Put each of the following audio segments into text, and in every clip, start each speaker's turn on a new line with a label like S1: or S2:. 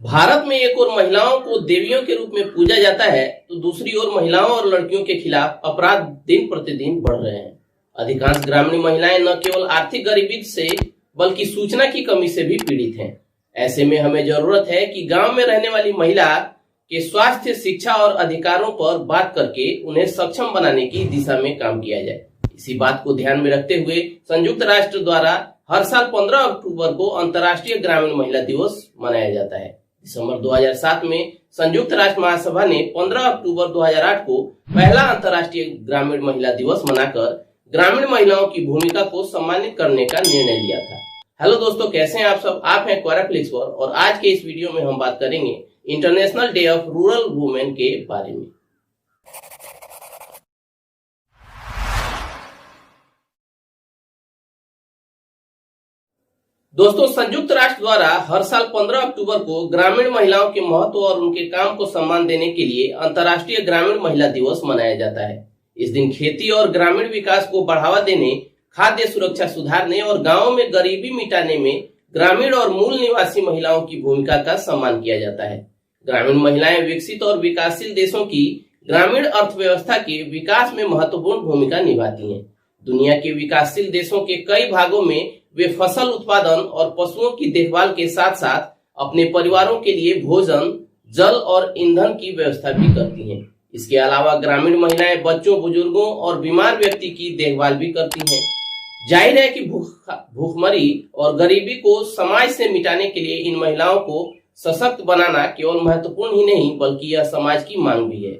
S1: भारत में एक ओर महिलाओं को देवियों के रूप में पूजा जाता है तो दूसरी ओर महिलाओं और लड़कियों के खिलाफ अपराध दिन प्रतिदिन बढ़ रहे हैं। अधिकांश ग्रामीण महिलाएं न केवल आर्थिक गरीबी से बल्कि सूचना की कमी से भी पीड़ित हैं। ऐसे में हमें जरूरत है कि गांव में रहने वाली महिला के स्वास्थ्य, शिक्षा और अधिकारों पर बात करके उन्हें सक्षम बनाने की दिशा में काम किया जाए। इसी बात को ध्यान में रखते हुए संयुक्त राष्ट्र द्वारा हर साल 15 अक्टूबर को अंतर्राष्ट्रीय ग्रामीण महिला दिवस मनाया जाता है। दिसंबर 2007 में संयुक्त राष्ट्र महासभा ने 15 अक्टूबर 2008 को पहला अंतर्राष्ट्रीय ग्रामीण महिला दिवस मनाकर ग्रामीण महिलाओं की भूमिका को सम्मानित करने का निर्णय लिया था। हेलो दोस्तों, कैसे हैं आप सब? आप हैं क्वाराफ्लिक्स पर और आज के इस वीडियो में हम बात करेंगे international day of rural women के बारे में। दोस्तों, संयुक्त राष्ट्र द्वारा हर साल 15 अक्टूबर को ग्रामीण महिलाओं के महत्व और उनके काम को सम्मान देने के लिए अंतर्राष्ट्रीय ग्रामीण महिला दिवस मनाया जाता है। इस दिन खेती और ग्रामीण विकास को बढ़ावा देने, खाद्य सुरक्षा सुधारने और गांवों में गरीबी मिटाने में ग्रामीण और मूल निवासी महिलाओं की भूमिका का सम्मान किया जाता है। ग्रामीण महिलाएं विकसित और विकासशील देशों की ग्रामीण अर्थव्यवस्था के विकास में महत्वपूर्ण भूमिका निभाती हैं। दुनिया के विकासशील देशों के कई भागों में वे फसल उत्पादन और पशुओं की देखभाल के साथ साथ अपने परिवारों के लिए भोजन, जल और ईंधन की व्यवस्था भी करती हैं। इसके अलावा ग्रामीण महिलाएं बच्चों, बुजुर्गों और बीमार व्यक्ति की देखभाल भी करती हैं। जाहिर है कि भूखमरी और गरीबी को समाज से मिटाने के लिए इन महिलाओं को सशक्त बनाना केवल महत्वपूर्ण ही नहीं बल्कि यह समाज की मांग भी है।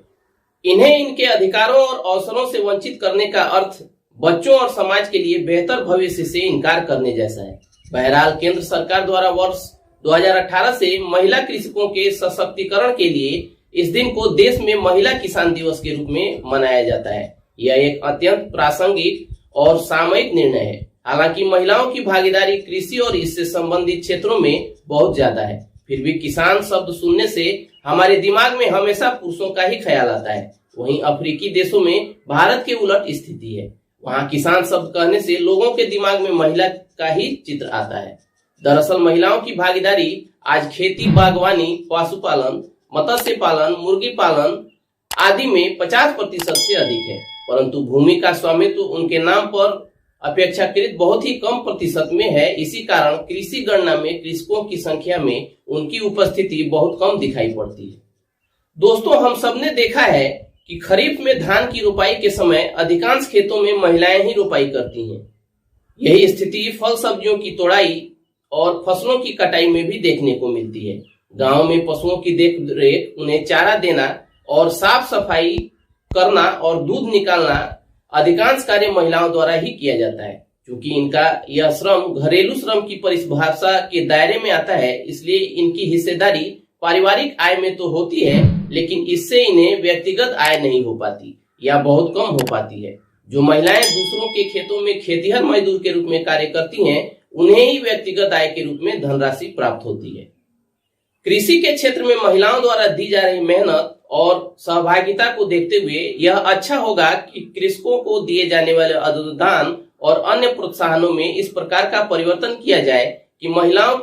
S1: इन्हें इनके अधिकारों और अवसरों से वंचित करने का अर्थ बच्चों और समाज के लिए बेहतर भविष्य से इनकार करने जैसा है। बहरहाल, केंद्र सरकार द्वारा वर्ष 2018 से महिला कृषकों के सशक्तिकरण के लिए इस दिन को देश में महिला किसान दिवस के रूप में मनाया जाता है। यह एक अत्यंत प्रासंगिक और सामयिक निर्णय है। हालांकि महिलाओं की भागीदारी कृषि और इससे संबंधित क्षेत्रों में बहुत ज्यादा है, फिर भी किसान शब्द सुनने से हमारे दिमाग में हमेशा पुरुषों का ही ख्याल आता है। वहीं अफ्रीकी देशों में भारत के उलट स्थिति है। वहाँ किसान शब्द कहने से लोगों के दिमाग में महिला का ही चित्र आता है। दरअसल महिलाओं की भागीदारी आज खेती, बागवानी, पशुपालन, मत्स्य पालन, मुर्गी पालन आदि में 50% से अधिक है, परंतु भूमि का स्वामित्व उनके नाम पर अपेक्षाकृत बहुत ही कम प्रतिशत में है। इसी कारण कृषि गणना में कृषकों की संख्या में उनकी उपस्थिति बहुत कम दिखाई पड़ती है। दोस्तों, हम सबने देखा है कि खरीफ में धान की रुपाई के समय अधिकांश खेतों में महिलाएं ही रुपाई करती हैं। यही स्थिति फल सब्जियों की तोड़ाई और फसलों की कटाई में भी देखने को मिलती है। गांव में पशुओं की देखरेख, उन्हें चारा देना और साफ सफाई करना और दूध निकालना अधिकांश कार्य महिलाओं द्वारा ही किया जाता है। क्योंकि इनका यह श्रम घरेलू श्रम की परिभाषा के दायरे में आता है, इसलिए इनकी हिस्सेदारी पारिवारिक आय में तो होती है, लेकिन इससे इन्हें व्यक्तिगत आय नहीं हो पाती या बहुत कम हो पाती है। जो महिलाएं दूसरों के खेतों में खेतिहर मजदूर के रूप में कार्य करती हैं, उन्हें ही व्यक्तिगत आय के रूप में धनराशि प्राप्त होती है। कृषि के क्षेत्र में महिलाओं द्वारा दी जा रही मेहनत और सहभागिता को देखते हुए यह अच्छा होगा कि कृषकों को दिए जाने वाले अनुदान और अन्य प्रोत्साहनों में इस प्रकार का परिवर्तन किया जाए कि महिलाओं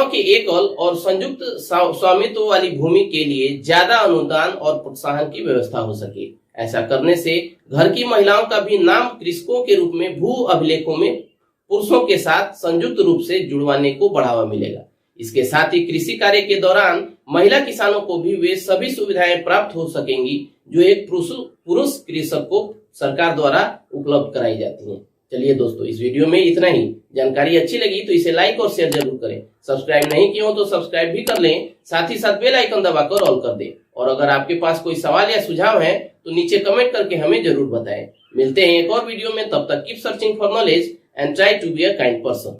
S1: के एकल और संयुक्त स्वामित्व वाली भूमि के लिए ज्यादा अनुदान और प्रोत्साहन की व्यवस्था हो सके। ऐसा करने से घर की महिलाओं का भी नाम कृषकों के रूप में भू अभिलेखों में पुरुषों के साथ संयुक्त रूप से जुड़वाने को बढ़ावा मिलेगा। इसके साथ ही कृषि कार्य के दौरान महिला किसानों को भी वे सभी सुविधाएं प्राप्त हो सकेंगी जो एक पुरुष कृषक को सरकार द्वारा उपलब्ध कराई जाती हैं। चलिए दोस्तों, इस वीडियो में इतना ही। जानकारी अच्छी लगी तो इसे लाइक और शेयर जरूर करें। सब्सक्राइब नहीं किया हो तो सब्सक्राइब भी कर लें, साथ ही साथ बेल आइकन दबाकर ऑल कर दें। और अगर आपके पास कोई सवाल या सुझाव है तो नीचे कमेंट करके हमें जरूर बताएं। मिलते हैं एक और वीडियो में, तब तक keep searching for knowledge and try to be a kind person.